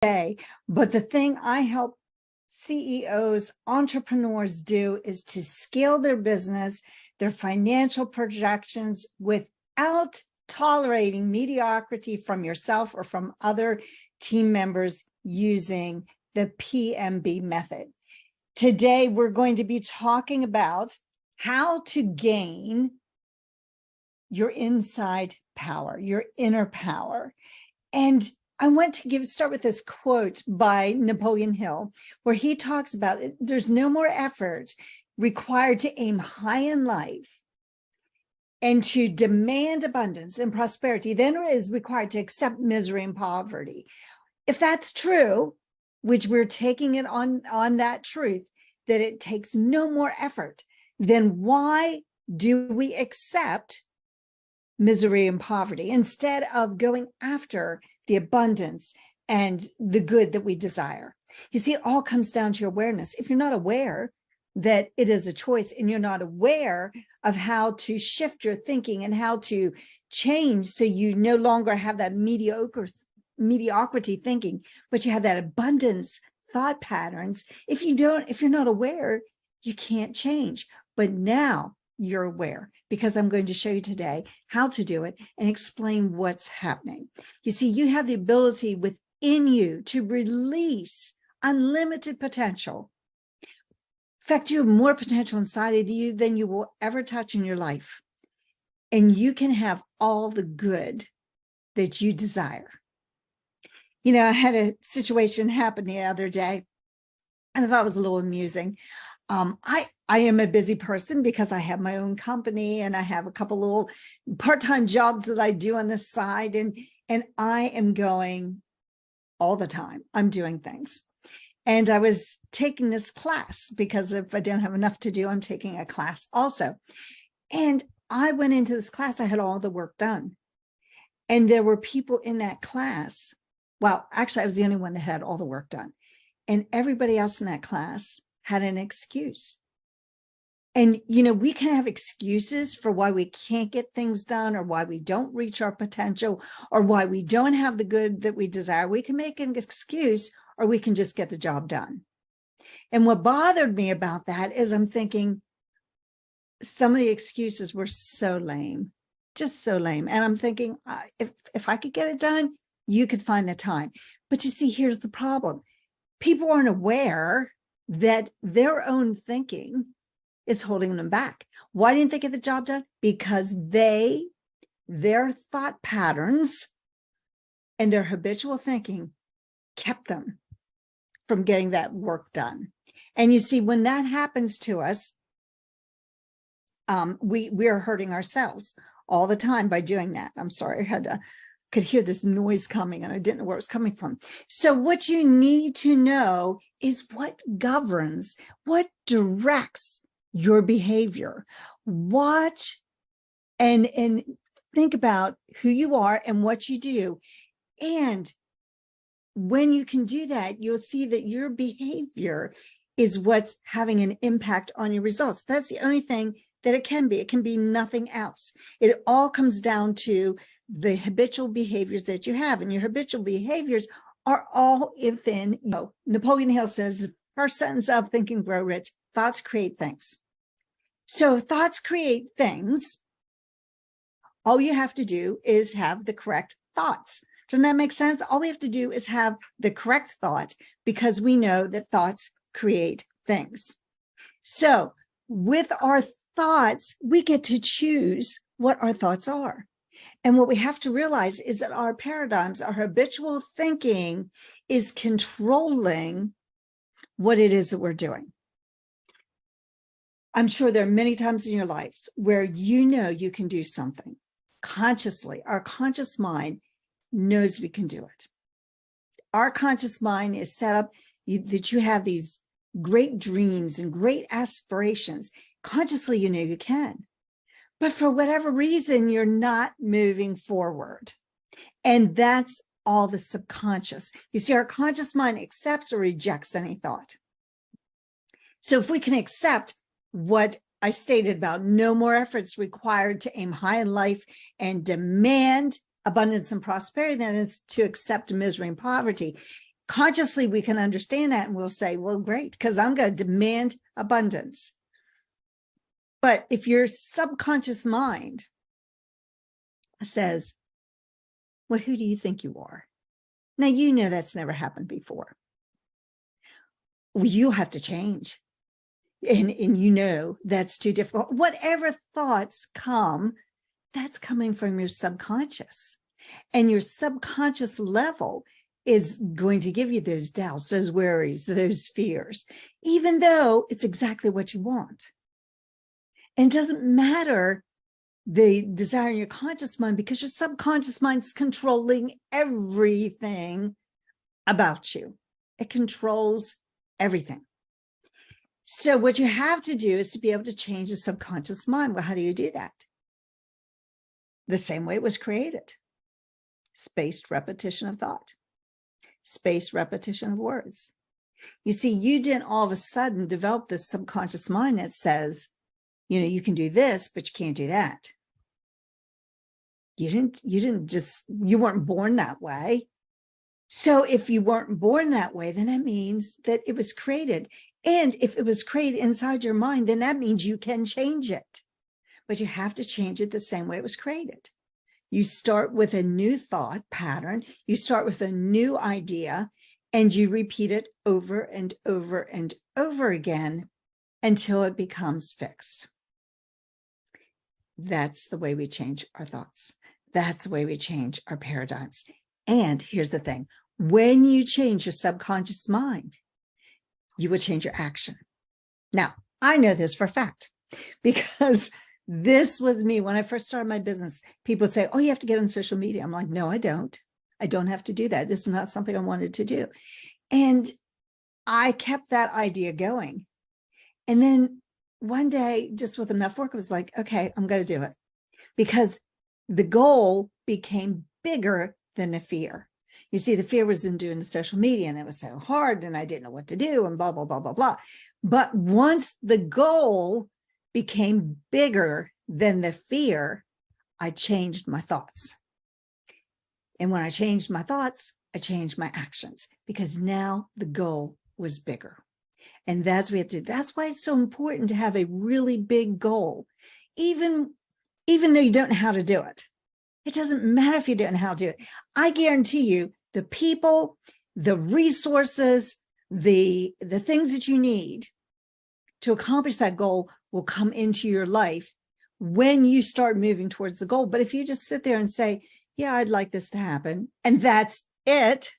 day. But the thing I help CEOs, entrepreneurs do is to scale their business, their financial projections without tolerating mediocrity from yourself or from other team members using the PMB method. Today, we're going to be talking about how to gain your inside power, your inner power. And I want to start with this quote by Napoleon Hill, where he talks about it. There's no more effort required to aim high in life and to demand abundance and prosperity than it is required to accept misery and poverty. If that's true, which we're taking it on that truth, that it takes no more effort, then why do we accept misery and poverty instead of going after the abundance and the good that we desire? You see, it all comes down to your awareness. If you're not aware that it is a choice and you're not aware of how to shift your thinking and how to change so you no longer have that mediocrity thinking, but you have that abundance thought patterns. If you're not aware, you can't change. But now you're aware, because I'm going to show you today how to do it and explain what's happening. You see, you have the ability within you to release unlimited potential. In fact, you have more potential inside of you than you will ever touch in your life. And you can have all the good that you desire. You know, I had a situation happen the other day, and I thought it was a little amusing. I am a busy person because I have my own company and I have a couple little part-time jobs that I do on the side, and I am going all the time. I'm doing things. And I was taking this class because if I don't have enough to do, I'm taking a class also. And I went into this class, I had all the work done. And there were people in that class. Well, actually, I was the only one that had all the work done. And everybody else in that class had an excuse. And, you know, we can have excuses for why we can't get things done or why we don't reach our potential or why we don't have the good that we desire. We can make an excuse or we can just get the job done. And what bothered me about that is I'm thinking some of the excuses were so lame, just so lame. And I'm thinking, if I could get it done, you could find the time. But you see, here's the problem. People aren't aware that their own thinking is holding them back. Why didn't they get the job done? Because their thought patterns and their habitual thinking kept them from getting that work done. And you see, when that happens to us, we are hurting ourselves all the time by doing that. I'm sorry, could hear this noise coming and I didn't know where it was coming from. So what you need to know is what governs, what directs your behavior. Watch and think about who you are and what you do. And when you can do that, you'll see that your behavior is what's having an impact on your results. That's the only thing that it can be. It can be nothing else. It all comes down to the habitual behaviors that you have, and your habitual behaviors are all within you. Napoleon Hill says, the first sentence of Think and Grow Rich, thoughts create things. So thoughts create things. All you have to do is have the correct thoughts. Doesn't that make sense? All we have to do is have the correct thought, because we know that thoughts create things. So with our thoughts, we get to choose what our thoughts are. And what we have to realize is that our paradigms, our habitual thinking is controlling what it is that we're doing. I'm sure there are many times in your lives where you know you can do something consciously. Our conscious mind knows we can do it. Our conscious mind is set up that you have these great dreams and great aspirations. Consciously, you know you can. But for whatever reason, you're not moving forward. And that's all the subconscious. You see, our conscious mind accepts or rejects any thought. So if we can accept what I stated about no more efforts required to aim high in life and demand abundance and prosperity than is to accept misery and poverty, Consciously, we can understand that and we'll say, well, great, because I'm going to demand abundance. But if your subconscious mind says, well, who do you think you are? Now, you know that's never happened before. Well, you'll have to change. And you know that's too difficult. Whatever thoughts come, that's coming from your subconscious. And your subconscious level is going to give you those doubts, those worries, those fears, even though it's exactly what you want. And it doesn't matter the desire in your conscious mind, because your subconscious mind's controlling everything about you. It controls everything. So what you have to do is to be able to change the subconscious mind. Well, how do you do that? The same way it was created. Spaced repetition of thought. Spaced repetition of words. You see, you didn't all of a sudden develop this subconscious mind that says, you know, you can do this, but you can't do that. You weren't born that way. So if you weren't born that way, then that means that it was created. And if it was created inside your mind, then that means you can change it. But you have to change it the same way it was created. You start with a new thought pattern. You start with a new idea, and you repeat it over and over and over again until it becomes fixed. That's the way we change our thoughts. That's the way we change our paradigms. And here's the thing. When you change your subconscious mind, you will change your action. Now, I know this for a fact because this was me. When I first started my business, people would say, oh, you have to get on social media. I'm like, no, I don't. I don't have to do that. This is not something I wanted to do. And I kept that idea going. And then one day, just with enough work, I was like, okay, I'm going to do it, because the goal became bigger than the fear. You see, the fear was in doing the social media, and it was so hard, and I didn't know what to do, and blah, blah, blah, blah, blah. But once the goal became bigger than the fear, I changed my thoughts. And when I changed my thoughts, I changed my actions, because now the goal was bigger. And that's what we have to do. That's why it's so important to have a really big goal, even though you don't know how to do it. It doesn't matter if you don't know how to do it. I guarantee you the people, the resources, the things that you need to accomplish that goal will come into your life when you start moving towards the goal. But if you just sit there and say, yeah, I'd like this to happen, and that's it,